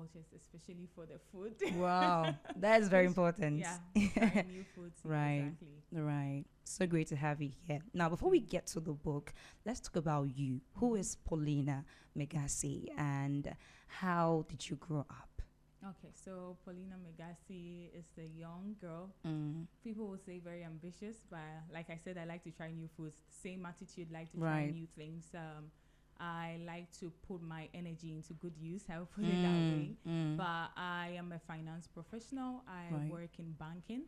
cultures, especially for the food. Wow, that's very important. Yeah, trying new foods. Right. Exactly. Right. So great to have you here. Now, before we get to the book, let's talk about you. Who is Paulina Megase and how did you grow up? Okay, so Paulina Megase is a young girl. Mm. People will say very ambitious, but like I said, I like to try new foods. Same attitude, like to try Right. new things. I like to put my energy into good use. I will put it that way. But I am a finance professional. I Right. work in banking.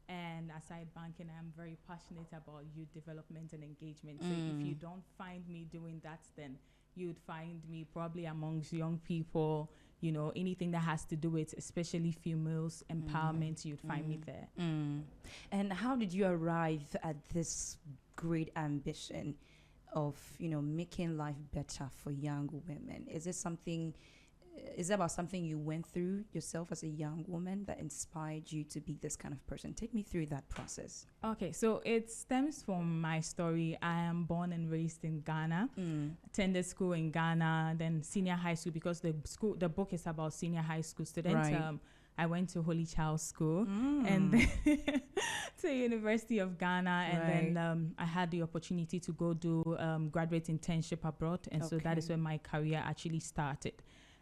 And aside banking, I'm very passionate about youth development and engagement. So if you don't find me doing that, then you would find me probably amongst young people, you know, anything that has to do with especially females empowerment, you'd find me there. And how did you arrive at this great ambition of, you know, making life better for young women? Is it about something you went through yourself as a young woman that inspired you to be this kind of person? Take me through that process. Okay, so it stems from my story. I am born and raised in Ghana, attended school in Ghana, then senior high school, because the book is about senior high school students. Right. I went to Holy Child School and then to University of Ghana, and then I had the opportunity to go do graduate internship abroad, and so that is where my career actually started.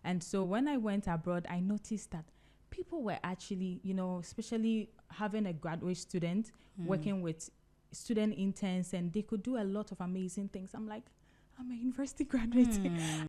And so when I went abroad, I noticed that people were actually, you know, especially having a graduate student working with student interns, and they could do a lot of amazing things. I'm like, I'm a university graduate.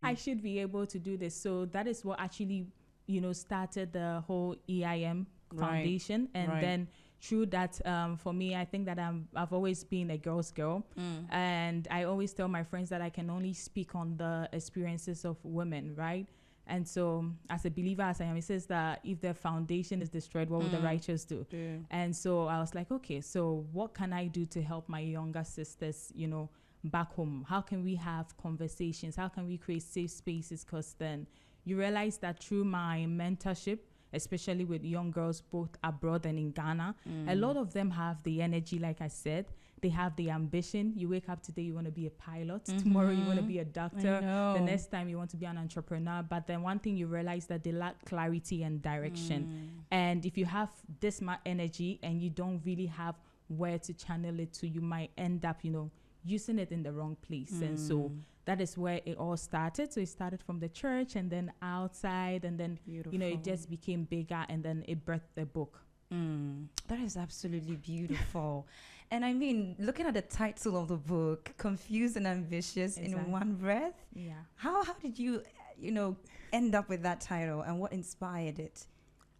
I should be able to do this. So that is what actually, you know, started the whole EIM Foundation. And then through that, for me, I think that I've always been a girl's girl. And I always tell my friends that I can only speak on the experiences of women, right? And so as a believer as I am, it says that if the foundation is destroyed, what will the righteous do? And so I was like, okay, so what can I do to help my younger sisters, you know, back home? How can we have conversations? How can we create safe spaces? Because then you realize that through my mentorship, especially with young girls both abroad and in Ghana, a lot of them have the energy, like I said. They have the ambition. You wake up today, you want to be a pilot. Tomorrow, you want to be a doctor. The next time, you want to be an entrepreneur. But then one thing you realize that they lack clarity and direction. And if you have this much energy and you don't really have where to channel it to, you might end up, you know, using it in the wrong place. And so that is where it all started. So it started from the church and then outside, and then, you know, it just became bigger, and then it birthed the book. That is absolutely beautiful. And I mean, looking at the title of the book, Confused and Ambitious in One Breath. Yeah. How did you, you know, end up with that title, and what inspired it?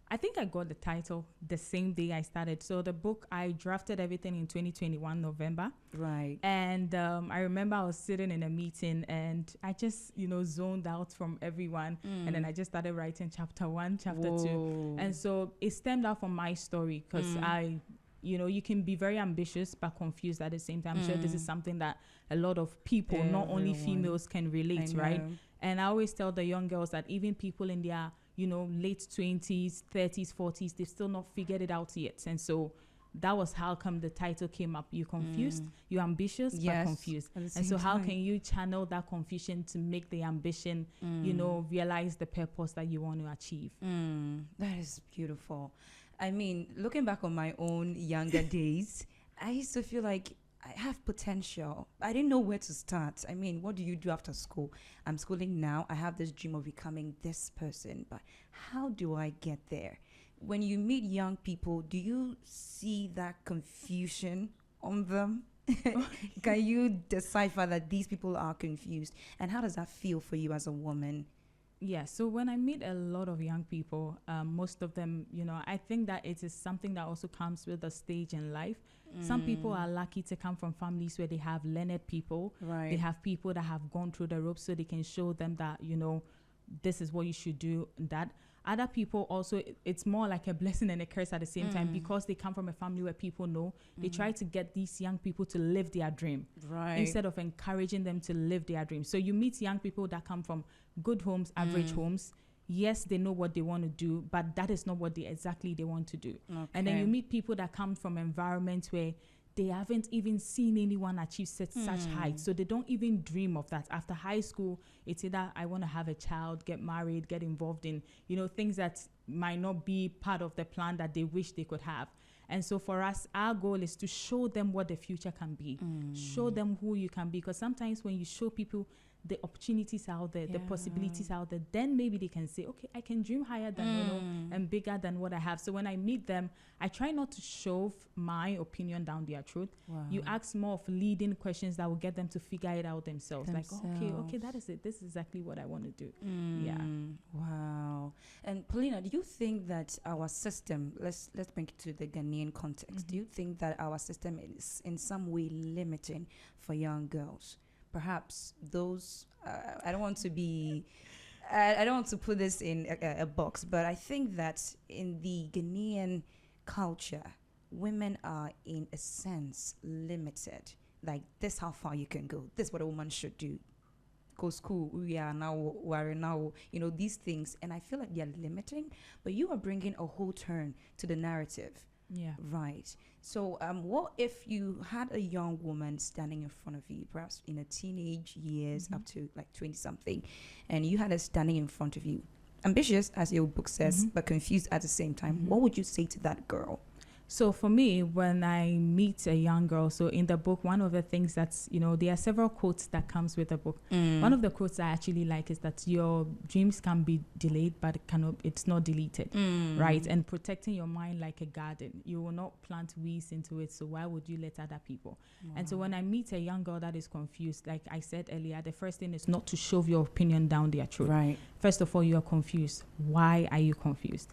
I think I got the title the same day I started. So the book, I drafted everything in 2021 November. Right. And I remember I was sitting in a meeting and I just, you know, zoned out from everyone. And then I just started writing chapter 1, chapter 2. And so it stemmed out from my story, because you know, you can be very ambitious but confused at the same time. I'm sure this is something that a lot of people, not only females, can relate, right? And I always tell the young girls that even people in their, you know, late 20s, 30s, 40s, they've still not figured it out yet. And so that was how come the title came up. You're confused, you're ambitious, but confused. And so how can you channel that confusion to make the ambition, you know, realize the purpose that you want to achieve? That is beautiful. I mean, looking back on my own younger days, I used to feel like I have potential. I didn't know where to start. I mean, what do you do after school? I'm schooling now. I have this dream of becoming this person, but how do I get there? When you meet young people, do you see that confusion on them? Can you decipher that these people are confused? And how does that feel for you as a woman? Yeah, so when I meet a lot of young people, most of them, you know, I think that it is something that also comes with a stage in life. Some people are lucky to come from families where they have learned people. Right. They have people that have gone through the ropes, so they can show them that, you know, this is what you should do, that. Other people also, it's more like a blessing and a curse at the same time, because they come from a family where people know. They try to get these young people to live their dream, instead of encouraging them to live their dream. So you meet young people that come from good homes, average homes. Yes, they know what they want to do, but that is not what they want to do. And then you meet people that come from environments where they haven't even seen anyone achieve such heights. So they don't even dream of that. After high school, it's either I want to have a child, get married, get involved in, things that might not be part of the plan that they wish they could have. And so for us, our goal is to show them what the future can be. Show them who you can be. Because sometimes when you show people the opportunities out there, the possibilities out there, then maybe they can say, okay, I can dream higher than, and bigger than what I have. So when I meet them, I try not to shove my opinion down their throat. You ask more of leading questions that will get them to figure it out themselves. Like, okay, that is it. This is exactly what I want to do. Yeah. Wow. And Paulina, do you think that our system, let's bring it to the Ghanaian context, do you think that our system is in some way limiting for young girls? Perhaps those, I don't want to be, I don't want to put this in a box, but I think that in the Ghanaian culture, women are in a sense limited. Like, this how far you can go. This is what a woman should do. Go school, we are now, these things. And I feel like they are limiting, but you are bringing a whole turn to the narrative. Yeah. Right. So what if you had a young woman standing in front of you, perhaps in a teenage years up to like 20 something, and you had her standing in front of you, ambitious as your book says, but confused at the same time, what would you say to that girl? So for me, when I meet a young girl, so in the book, one of the things that's, there are several quotes that comes with the book. One of the quotes I actually like is that your dreams can be delayed, but it's not deleted, right? And protecting your mind like a garden. You will not plant weeds into it, so why would you let other people? And so when I meet a young girl that is confused, like I said earlier, the first thing is not to shove your opinion down their throat. Right. First of all, you are confused. Why are you confused?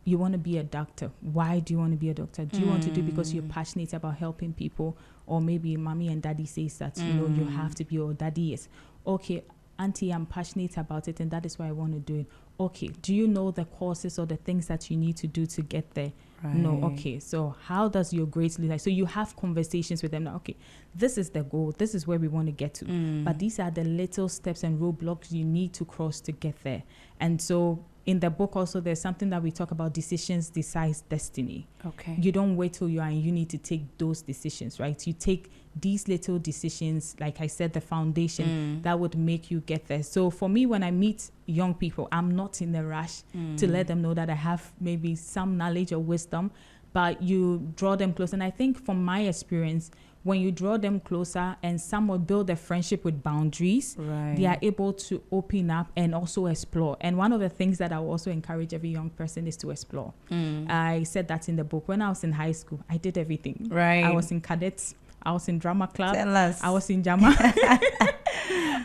You want to be a doctor. Why do you want to be a doctor? Do you want to do because you're passionate about helping people, or maybe mommy and daddy says that you have to be, or daddy is okay, auntie, I'm passionate about it and that is why I want to do it. Okay, do you know the courses or the things that you need to do to get there? Right. No. Okay, so how does your grades look like? So you have conversations with them now. Okay, this is the goal, this is where we want to get to, but these are the little steps and roadblocks you need to cross to get there. And so in the book also, there's something that we talk about: decisions decides destiny. Okay. You don't wait till you are in uni to take those decisions, right? You take these little decisions, like I said, the foundation that would make you get there. So for me, when I meet young people, I'm not in a rush to let them know that I have maybe some knowledge or wisdom, but you draw them close. And I think from my experience, when you draw them closer and somewhat build a friendship with boundaries, they are able to open up and also explore. And one of the things that I will also encourage every young person is to explore. I said that in the book. When I was in high school, I did everything. Right. I was in cadets. I was in drama club. Tell us. I was in Jama.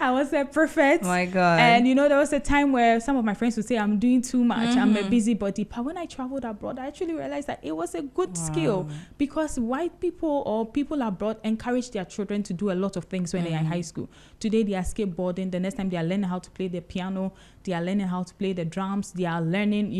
I was a prefect. My God. And there was a time where some of my friends would say I'm doing too much. I'm a busybody. But when I traveled abroad, I actually realized that it was a good skill, because white people or people abroad encourage their children to do a lot of things when they are in high school. Today they are skateboarding. The next time they are learning how to play the piano. They are learning how to play the drums. They are learning,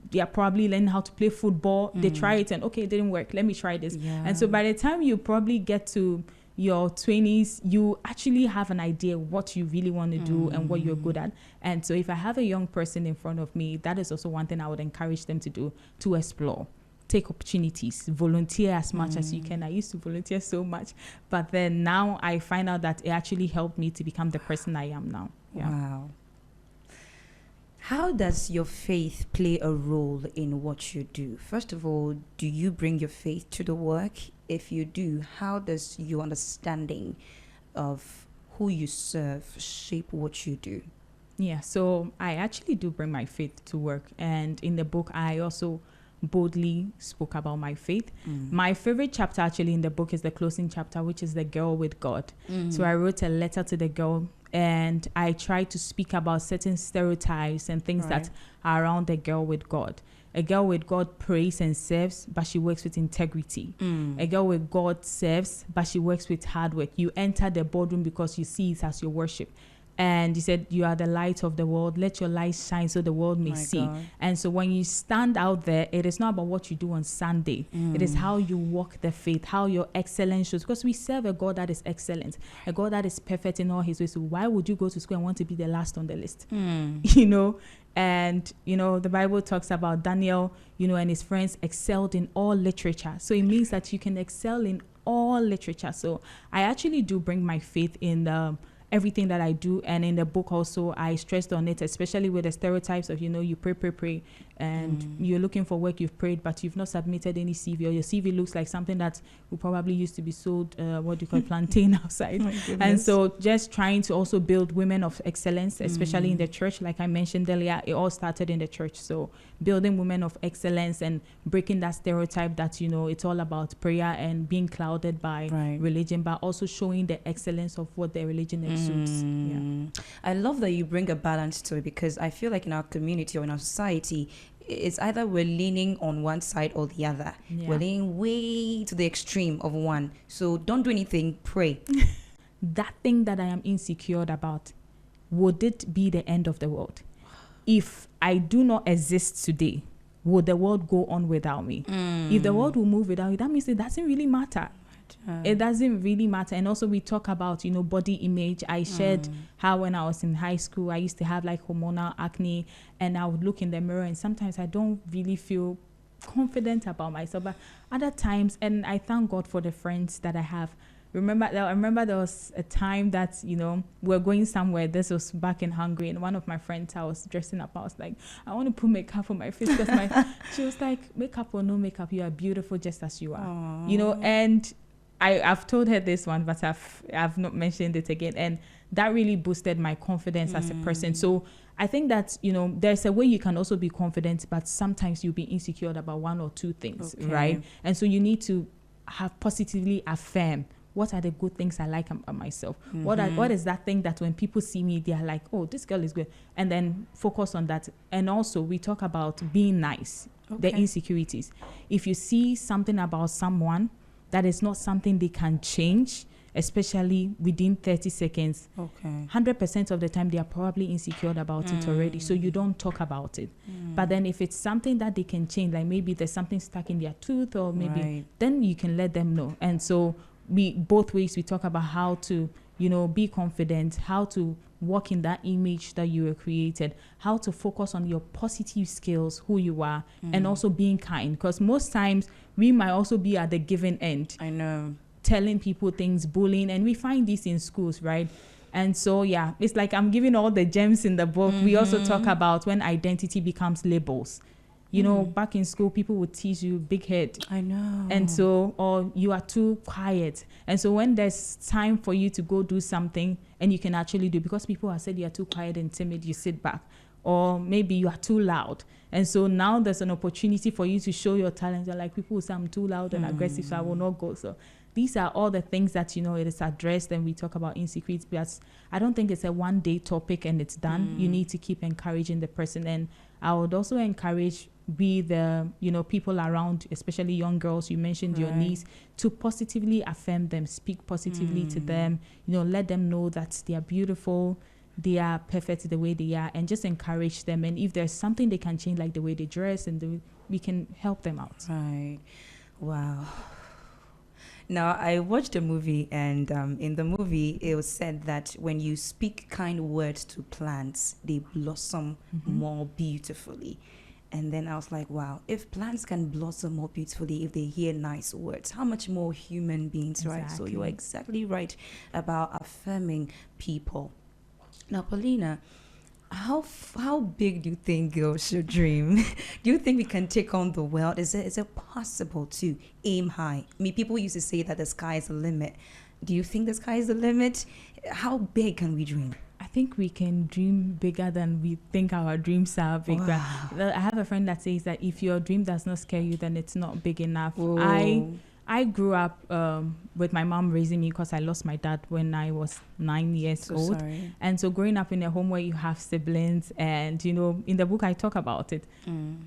they are probably learning how to play football. They try it and okay, it didn't work. Let me try this. Yeah. And so by the time you probably get to your 20s, you actually have an idea what you really want to do and what you're good at. And so if I have a young person in front of me, that is also one thing I would encourage them to do, to explore. Take opportunities, volunteer as much as you can. I used to volunteer so much, but then now I find out that it actually helped me to become the person I am now. Yeah. Wow. How does your faith play a role in what you do? First of all, do you bring your faith to the work? If you do, how does your understanding of who you serve shape what you do? Yeah, so I actually do bring my faith to work. And in the book, I also boldly spoke about my faith. My favorite chapter actually in the book is the closing chapter, which is the girl with God. So I wrote a letter to the girl, and I tried to speak about certain stereotypes and things that are around the girl with God. A girl with God prays and serves, but she works with integrity. A girl with God serves, but she works with hard work. You enter the boardroom because you see it as your worship. And he said, you are the light of the world. Let your light shine so the world may see. God. And so when you stand out there, it is not about what you do on Sunday. It is how you walk the faith, how your excellence shows. Because we serve a God that is excellent, a God that is perfect in all his ways. So why would you go to school and want to be the last on the list? And, the Bible talks about Daniel, and his friends excelled in all literature. So it means that you can excel in all literature. So I actually do bring my faith in everything that I do. And in the book also, I stressed on it, especially with the stereotypes of, you pray, and you're looking for work, you've prayed, but you've not submitted any CV, or your CV looks like something that will probably used to be sold, plantain outside. And so just trying to also build women of excellence, especially in the church. Like I mentioned earlier, it all started in the church. So building women of excellence and breaking that stereotype that, it's all about prayer and being clouded by religion, but also showing the excellence of what their religion exudes. I love that you bring a balance to it, because I feel like in our community or in our society, it's either we're leaning on one side or the other. We're leaning way to the extreme of one. So don't do anything, pray. That thing that I am insecure about, would it be the end of the world? If I do not exist today, would the world go on without me? If the world will move without you, that means it doesn't really matter. It doesn't really matter. And also we talk about, body image. I shared how when I was in high school, I used to have like hormonal acne, and I would look in the mirror and sometimes I don't really feel confident about myself. But other times, and I thank God for the friends that I have. I remember there was a time that, we're going somewhere. This was back in Hungary, and one of my friends, I was dressing up. I was like, I want to put makeup on my face, because she was like, makeup or no makeup, you are beautiful just as you are. And I've told her this one, but I've not mentioned it again. And that really boosted my confidence as a person. So I think that, there's a way you can also be confident, but sometimes you'll be insecure about one or two things, right? And so you need to have positively affirm, what are the good things I like about myself? What is that thing that when people see me, they are like, oh, this girl is good. And then focus on that. And also we talk about being nice, the insecurities. If you see something about someone that is not something they can change, especially within 30 seconds, 100% of the time they are probably insecure about it already. So you don't talk about it. But then if it's something that they can change, like maybe there's something stuck in their tooth, or maybe then you can let them know. And so both ways we talk about how to, be confident, how to walk in that image that you were created, how to focus on your positive skills, who you are, and also being kind. Because most times we might also be at the giving end. I know. Telling people things, bullying, and we find this in schools, right? And so, it's like I'm giving all the gems in the book. We also talk about when identity becomes labels. Back in school, people would tease you, big head. I know. And so, or you are too quiet. And so when there's time for you to go do something, and you can actually do, because people have said you're too quiet and timid, you sit back. Or maybe you are too loud. And so now there's an opportunity for you to show your talent. You're like, people will say I'm too loud and aggressive, so I will not go. So these are all the things that, it is addressed, and we talk about insecurities. But I don't think it's a one-day topic and it's done. You need to keep encouraging the person. And I would also encourage the people around, especially young girls. You mentioned your niece, to positively affirm them, speak positively to them, let them know that they are beautiful, they are perfect the way they are, and just encourage them. And if there's something they can change, like the way they dress, and we can help them out. Right. Wow. Now, I watched a movie, and in the movie, it was said that when you speak kind words to plants, they blossom more beautifully. And then I was like, wow, if plants can blossom more beautifully if they hear nice words, how much more human beings, right? So you're exactly right about affirming people. Now, Paulina, how big do you think girls should dream? Do you think we can take on the world? Is it possible to aim high? I mean, people used to say that the sky is the limit. Do you think the sky is the limit? How big can we dream? I think we can dream bigger than we think our dreams are big. Wow. I have a friend that says that if your dream does not scare you, then it's not big enough. I grew up with my mom raising me, because I lost my dad when I was 9 years old. Sorry. And so growing up in a home where you have siblings, and, in the book I talk about it.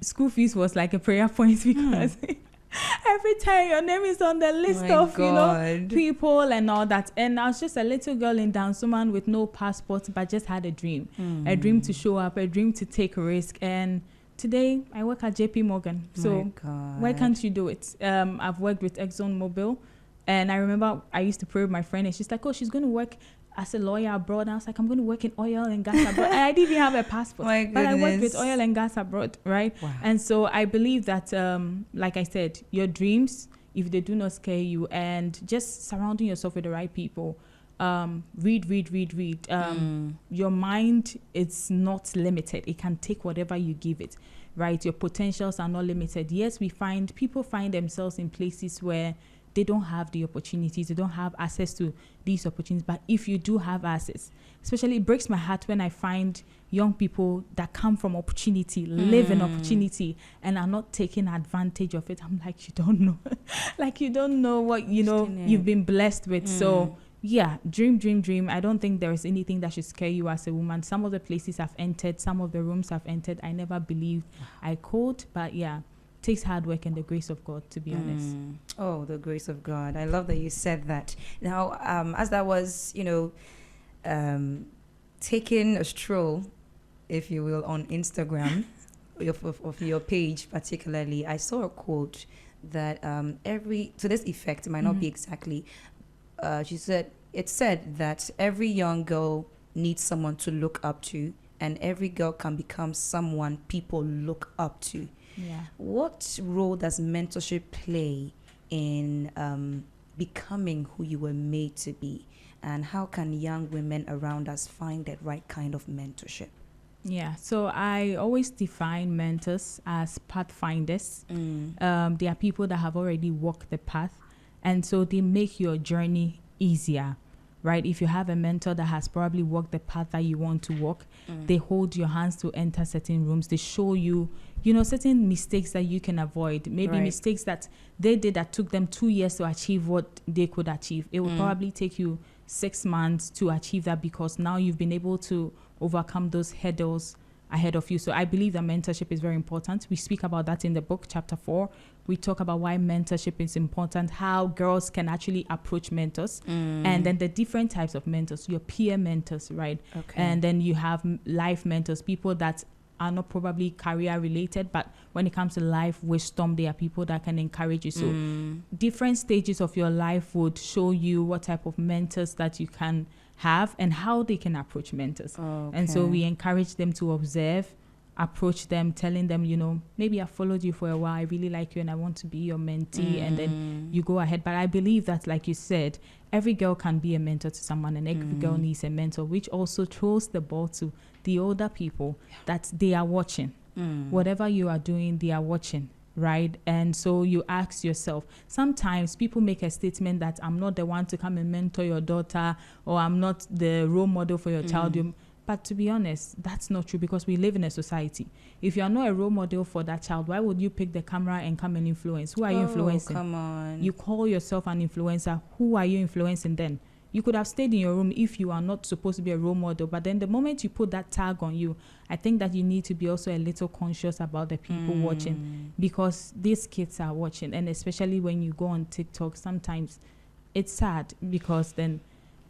School fees was like a prayer point, because every time your name is on the list of, people and all that. And I was just a little girl in Dansuman with no passport, but just had a dream to show up, a dream to take a risk. And today I work at JP Morgan. So why can't you do it? I've worked with ExxonMobil, and I remember I used to pray with my friend, and she's like, oh, she's going to work as a lawyer abroad. And I was like, I'm going to work in oil and gas abroad. And I didn't even have a passport, but I worked with oil and gas abroad, right? Wow. And so I believe that, like I said, your dreams if they do not scare you, and just surrounding yourself with the right people. Read. Your mind, it's not limited. It can take whatever you give it, right? Your potentials are not limited. Yes, people find themselves in places where they don't have the opportunities, they don't have access to these opportunities. But if you do have access, especially it breaks my heart when I find young people that come from opportunity, live in opportunity, and are not taking advantage of it. I'm like, you don't know. Like, you don't know what, you've been blessed with. So yeah, dream. I don't think there is anything that should scare you as a woman. Some of the places I've entered, some of the rooms I've entered, I never believed I could. But yeah, it takes hard work and the grace of God, to be honest. Oh, the grace of God. I love that you said that. Now, as that was, taking a stroll, if you will, on Instagram, of your page particularly, I saw a quote that to this effect, it might not be exactly, it said that every young girl needs someone to look up to, and every girl can become someone people look up to. Yeah. What role does mentorship play in becoming who you were made to be? And how can young women around us find that right kind of mentorship? Yeah, so I always define mentors as pathfinders. They are people that have already walked the path, and so they make your journey easier, right? If you have a mentor that has probably walked the path that you want to walk, they hold your hands to enter certain rooms. They show you, certain mistakes that you can avoid. Maybe mistakes that they did that took them 2 years to achieve what they could achieve. It will probably take you 6 months to achieve that, because now you've been able to overcome those hurdles ahead of you. So I believe that mentorship is very important. We speak about that in the book, chapter 4. We talk about why mentorship is important, how girls can actually approach mentors, and then the different types of mentors, your peer mentors, right? Okay. And then you have life mentors, people that are not probably career related, but when it comes to life wisdom, they are people that can encourage you. So different stages of your life would show you what type of mentors that you can have and how they can approach mentors. Okay. And so we encourage them to observe, approach them, telling them, maybe I followed you for a while, I really like you and I want to be your mentee, and then you go ahead. But I believe that, like you said, every girl can be a mentor to someone, and every girl needs a mentor, which also throws the ball to the older people that they are watching. Whatever you are doing, they are watching, right? And so you ask yourself, sometimes people make a statement that I'm not the one to come and mentor your daughter, or I'm not the role model for your child. But to be honest, that's not true, because we live in a society. If you are not a role model for that child, why would you pick the camera and come and influence? Who are you influencing? Come on. You call yourself an influencer. Who are you influencing then? You could have stayed in your room if you are not supposed to be a role model. But then the moment you put that tag on you, I think that you need to be also a little conscious about the people watching, because these kids are watching. And especially when you go on TikTok, sometimes it's sad, because then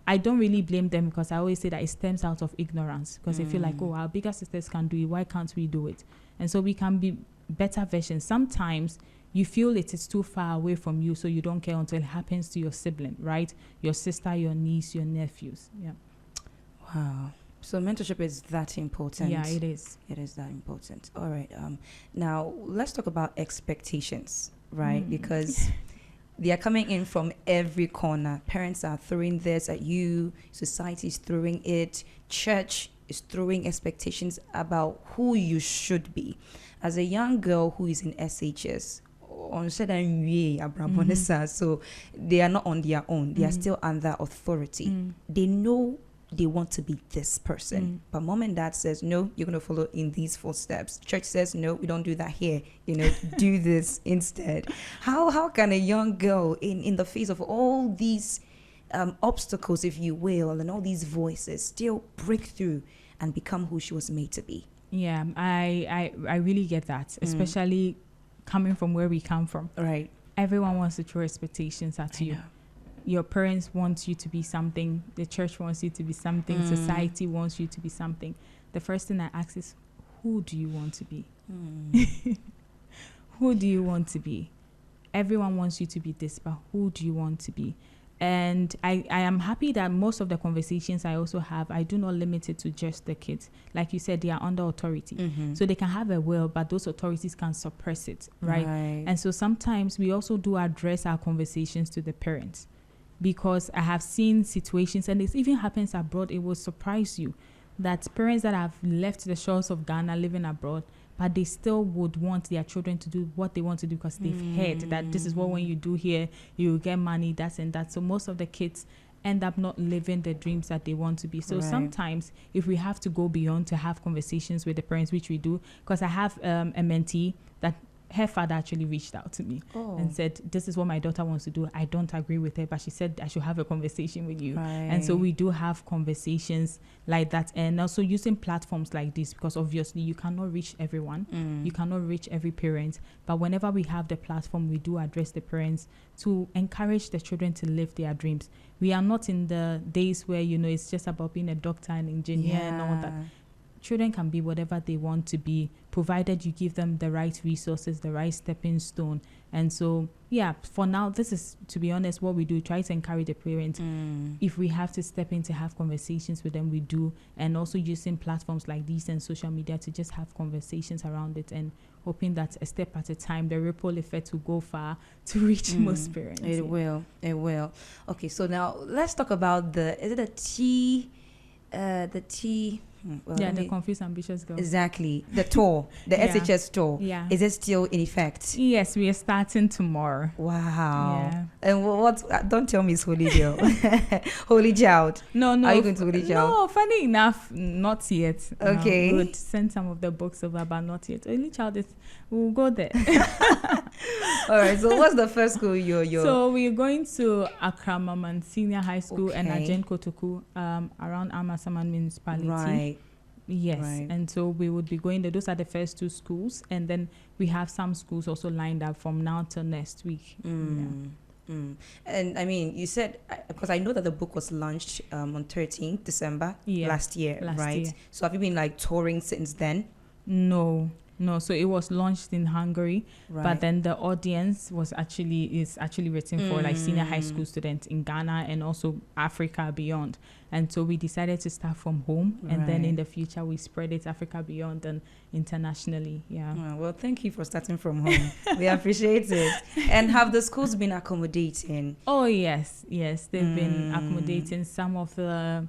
I don't really blame them, because I always say that it stems out of ignorance, because they feel like, oh, our bigger sisters can do it, why can't we do it? And so we can be better versions. Sometimes you feel it is too far away from you, so you don't care until it happens to your sibling, right? Your sister, your niece, your nephews. Yeah. Wow. So mentorship is that important. Yeah, it is. It is that important. All right. Now let's talk about expectations, right? Because they are coming in from every corner. Parents are throwing this at you. Society is throwing it. Church is throwing expectations about who you should be. As a young girl who is in SHS, so they are not on their own. They are still under authority. They know they want to be this person. But mom and dad says, no, you're going to follow in these footsteps. Church says, no, we don't do that here. Do this instead. How can a young girl in the face of all these obstacles, if you will, and all these voices still break through and become who she was made to be? Yeah, I really get that, especially coming from where we come from. Right. Everyone wants to throw expectations at you. Know. Your parents want you to be something. The church wants you to be something. Society wants you to be something. The first thing I ask is, who do you want to be? Who do you want to be? Everyone wants you to be this, but who do you want to be? And I am happy that most of the conversations I also have, I do not limit it to just the kids. Like you said, they are under authority. So they can have a will, but those authorities can suppress it, right? And so sometimes we also do address our conversations to the parents, because I have seen situations, and it even happens abroad. It will surprise you that parents that have left the shores of Ghana living abroad, but they still would want their children to do what they want to do, because they've heard that this is what, when you do here, you will get money, that's and that. So most of the kids end up not living the dreams that they want to be. So sometimes if we have to go beyond to have conversations with the parents, which we do, because I have a mentee that her father actually reached out to me and said, this is what my daughter wants to do. I don't agree with her, but she said I should have a conversation with you. And so we do have conversations like that, and also using platforms like this, because obviously you cannot reach everyone. You cannot reach every parent, but whenever we have the platform, we do address the parents to encourage the children to live their dreams. We are not in the days where, you know, it's just about being a doctor and engineer and all that. Children can be whatever they want to be, provided you give them the right resources, the right stepping stone. And so, yeah, for now, this is, to be honest, what we do. Try to encourage the parents. If we have to step in to have conversations with them, we do. And also using platforms like these and social media to just have conversations around it, and hoping that a step at a time, the ripple effect will go far to reach most parents. It will. Okay, so now let's talk about the the Confused Ambitious Girl. Exactly. The tour, the SHS tour. Yeah. Is it still in effect? Yes, we are starting tomorrow. Wow. Yeah. And what? Don't tell me it's Holy Girl. Holy Child. No. Are you going to Holy Child? No, funny enough, not yet. Okay. We would send some of the books over, but not yet. Holy Child is, we'll go there. All right. So what's the first school you're? So we're going to Accra Maman Senior High School and Ajen Kotoku, around Amasaman Municipality. Right. Yes. Right. And so we would be going there. Those are the first two schools, and then we have some schools also lined up from now till next week. And I mean, you said, because I know that the book was launched on 13th December last year, right? So have you been like touring since then? No. So it was launched in Hungary, but then the audience is actually written for like senior high school students in Ghana and also Africa beyond. And so we decided to start from home, and then in the future we spread it Africa beyond and internationally. Yeah. Well, thank you for starting from home. We appreciate it. And have the schools been accommodating? Oh yes, they've been accommodating. Some of the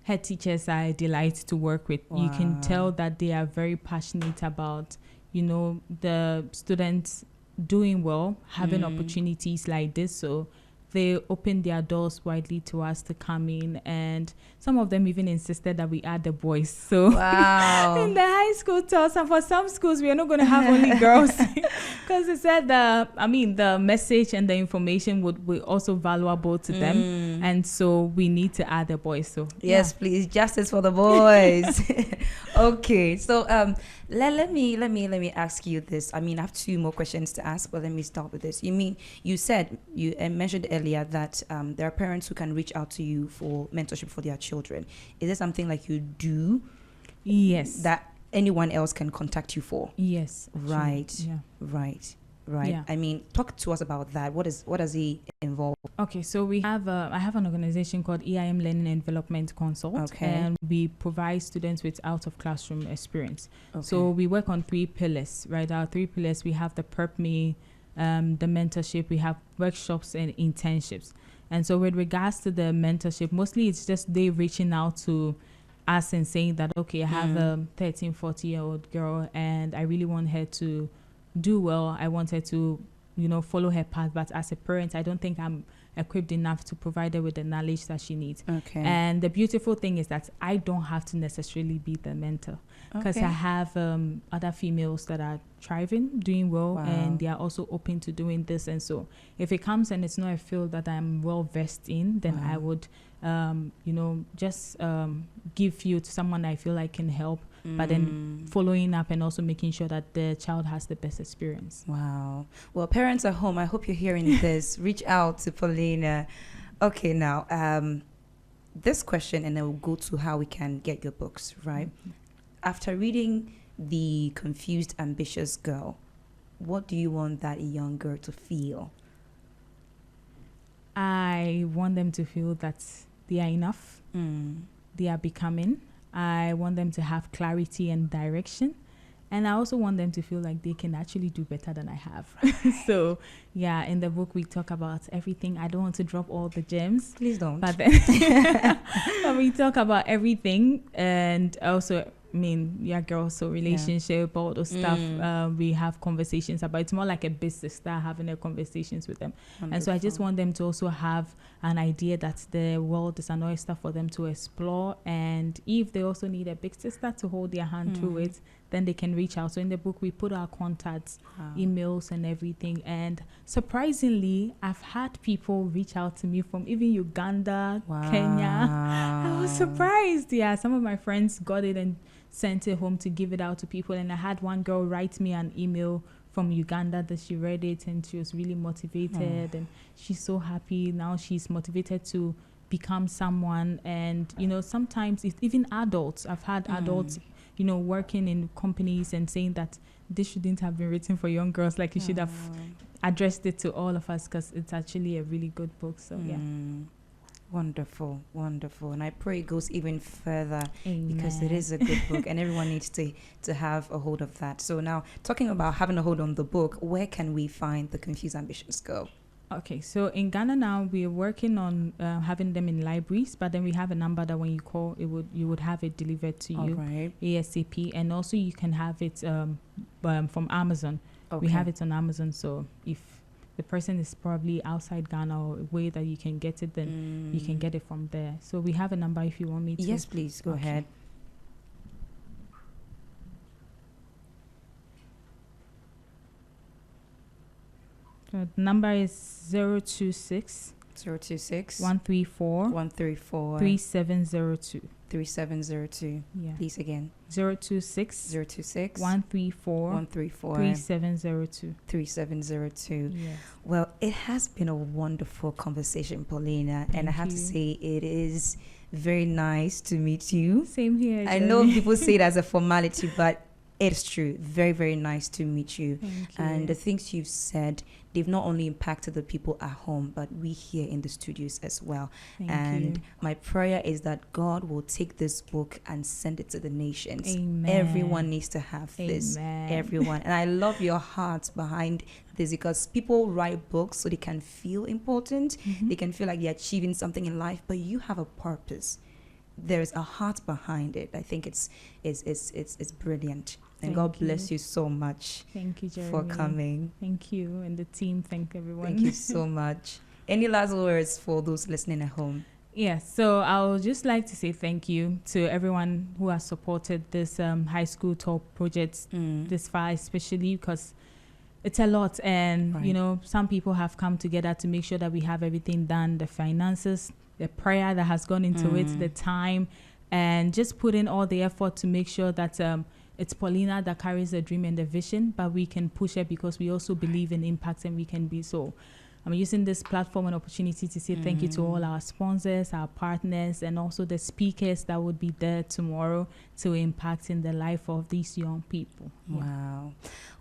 head teachers are a delight to work with. You can tell that they are very passionate about, you know, the students doing well, having opportunities like this. So they opened their doors widely to us to come in, and some of them even insisted that we add the boys. So in the high school tours, and for some schools we are not going to have only girls, because they said the message and the information would be also valuable to them, and so we need to add the boys. So yes, please, justice for the boys. Okay, so let me ask you this. I mean, I have two more questions to ask, but let me start with this. You said you mentioned earlier that there are parents who can reach out to you for mentorship for their children. Is there something like you do? Yes. That anyone else can contact you for? Yes. Right. Yeah. Right. Yeah. I mean, talk to us about that. What does it involve? Okay, so I have an organization called EIM Learning Development Consult, and we provide students with out of classroom experience. So we work on 3 pillars, right? Our 3 pillars, we have the Prep Me, the mentorship, we have workshops and internships. And so with regards to the mentorship, mostly it's just they reaching out to us and saying that, okay, I have a 13, 14-year-old girl and I really want her to do well. I want her to, you know, follow her path. But as a parent, I don't think I'm equipped enough to provide her with the knowledge that she needs. And the beautiful thing is that I don't have to necessarily be the mentor, because I have other females that are thriving, doing well, and they are also open to doing this. And so if it comes and it's not a field that I'm well versed in, then I would, just give you to someone I feel like can help, but then following up and also making sure that the child has the best experience. Wow. Well, parents at home, I hope you're hearing this. Reach out to Paulina. Okay, now, this question, and then we'll go to how we can get your books, right? After reading The Confused Ambitious Girl, what do you want that young girl to feel? I want them to feel that they are enough. They are becoming. I want them to have clarity and direction. And I also want them to feel like they can actually do better than I have. So, yeah, in the book, we talk about everything. I don't want to drop all the gems. Please don't. But, but we talk about everything. And also, I mean, yeah, girls, so relationship, all those stuff. We have conversations about. It's more like a big sister having a conversations with them. Wonderful. And so I just want them to also have an idea that the world is an oyster for them to explore. And if they also need a big sister to hold their hand through it, then they can reach out. So in the book, we put our contacts, emails and everything. And surprisingly, I've had people reach out to me from even Uganda, Kenya. I was surprised. Yeah, some of my friends got it and sent it home to give it out to people. And I had one girl write me an email from Uganda that she read it and she was really motivated. And she's so happy. Now she's motivated to become someone. And, you know, sometimes it's even adults. I've had adults, you know, working in companies and saying that this shouldn't have been written for young girls. Like, you should have addressed it to all of us because it's actually a really good book. So, yeah. Wonderful, wonderful. And I pray it goes even further. Amen. Because it is a good book and everyone needs to have a hold of that. So now, talking about having a hold on the book, where can we find The Confused Ambitious Girl? Okay, so in Ghana now, we are working on having them in libraries, but then we have a number that when you call, you would have it delivered to you ASAP. And also you can have it from Amazon. We have it on Amazon, so if the person is probably outside Ghana or a way that you can get it, then you can get it from there. So we have a number if you want me to. Yes, please, go ahead. So the number is 026 134 3702. 3702. Yeah. Please again. 026 134 3702. 3702. Yes. Well, it has been a wonderful conversation, Paulina, and I have to say it is very nice to meet you. Same here. I know people say it as a formality, but it's true. Very, very nice to meet you. Thank you. And the things you've said, they've not only impacted the people at home, but we here in the studios as well. Thank you. My prayer is that God will take this book and send it to the nations. Amen. Everyone needs to have this. Everyone. And I love your heart behind this because people write books so they can feel important. They can feel like they're achieving something in life, but you have a purpose. There's a heart behind it. I think it's brilliant. And God bless you so much. Thank you, Jeremy, for coming. Thank you. And the team, thank everyone. Thank you so much. Any last words for those listening at home? Yes, so I would just like to say thank you to everyone who has supported this high school talk project this far, especially because it's a lot. And, you know, some people have come together to make sure that we have everything done, the finances, the prayer that has gone into it, the time, and just put in all the effort to make sure that it's Paulina that carries the dream and the vision, but we can push it because we also believe in impact and we can be so. I'm using this platform and opportunity to say thank you to all our sponsors, our partners, and also the speakers that would be there tomorrow to impact in the life of these young people. Wow.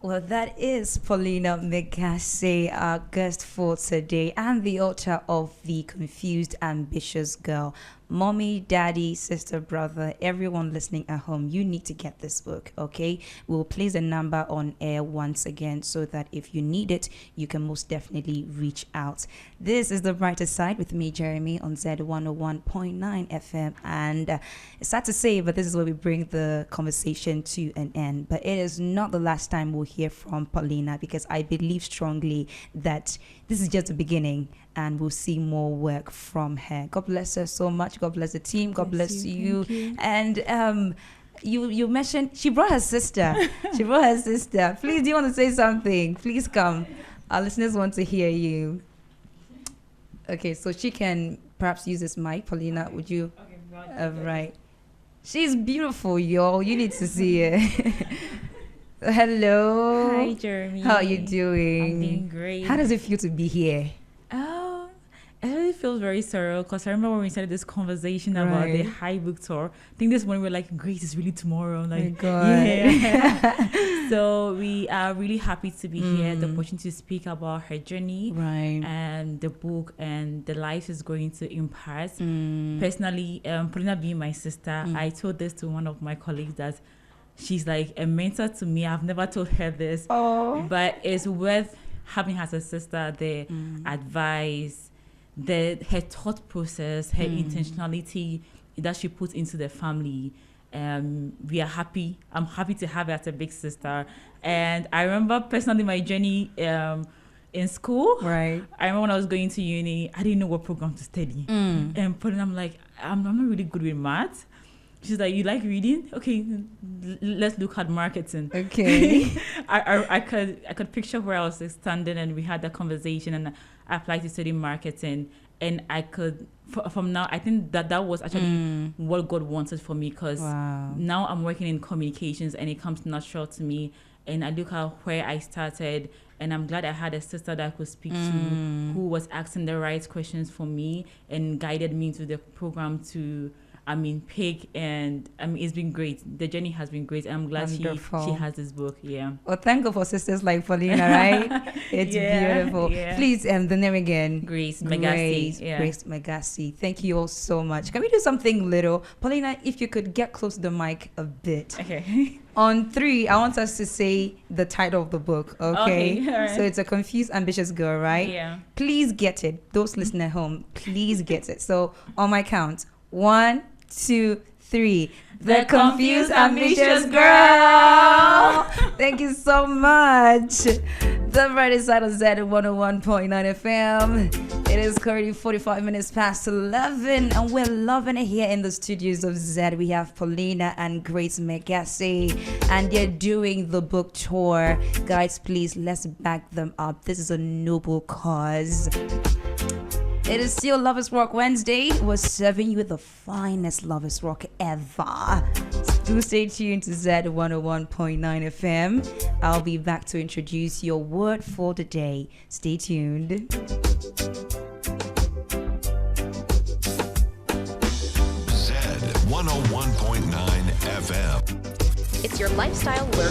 Well, that is Paulina Megase, our guest for today, and the author of The Confused Ambitious Girl. Mommy, daddy, sister, brother, everyone listening at home, you need to get this book, okay? We'll place a number on air once again so that if you need it, you can most definitely reach out. This is The Brighter Side with me, Jeremy, on Z101.9 FM. And it's sad to say, but this is where we bring the conversation to an end. But it is not the last time we'll hear from Paulina because I believe strongly that this is just the beginning and we'll see more work from her. God bless her so much. God bless the team. God bless you. And you mentioned she brought her sister. She brought her sister. Please, do you want to say something? Please come. Our listeners want to hear you. Okay, so she can perhaps use this mic. Paulina, would you? Okay, right. She's beautiful, y'all. You need to see her. Hello. Hi, Jeremy. How are you doing? I'm doing great. How does it feel to be here? It really feels very surreal because I remember when we started this conversation about the high book tour. I think this one we were like, Grace is really tomorrow. I'm like, yeah. So we are really happy to be here, the opportunity to speak about her journey and the book and the life is going to impart. Personally, Paulina being my sister, I told this to one of my colleagues that she's like a mentor to me. I've never told her this, but it's worth having her as a sister, the advice, her thought process, her intentionality that she puts into the family. We are happy. I'm happy to have her as a big sister. And I remember personally my journey in school. I remember when I was going to uni, I didn't know what program to study. And I'm like, I'm not really good with math. She's like, you like reading? Okay, let's look at marketing. Okay. I could picture where I was standing and we had that conversation and I applied to study marketing and I could, from now, I think that was actually what God wanted for me because now I'm working in communications and it comes natural to me and I look at where I started and I'm glad I had a sister that I could speak to who was asking the right questions for me and guided me into the program to pick and it's been great. The journey has been great. I'm glad she has this book. Yeah. Well, thank God for sisters like Paulina, right? It's beautiful. Yeah. Please, the name again. Grace Megase. Grace Megase. Thank you all so much. Can we do something little? Paulina, if you could get close to the mic a bit. Okay. On 3, I want us to say the title of the book, okay? Right. So it's A Confused, Ambitious Girl, right? Yeah. Please get it. Those listening at home, please get it. So on my count, 1, 2, 3. The Confused Ambitious Girl. Thank you so much. The right side of Z 101.9 FM. It is currently 45 minutes past 11, and we're loving it here in the studios of Z. We have Paulina and Grace Megase, and they're doing the book tour. Guys, please, let's back them up. This is a noble cause. It is still Lovers Rock Wednesday. We're serving you the finest Lovers Rock ever. Do stay tuned to Z 101.9 FM. I'll be back to introduce your word for the day. Stay tuned. Z 101.9 FM. It's your lifestyle learning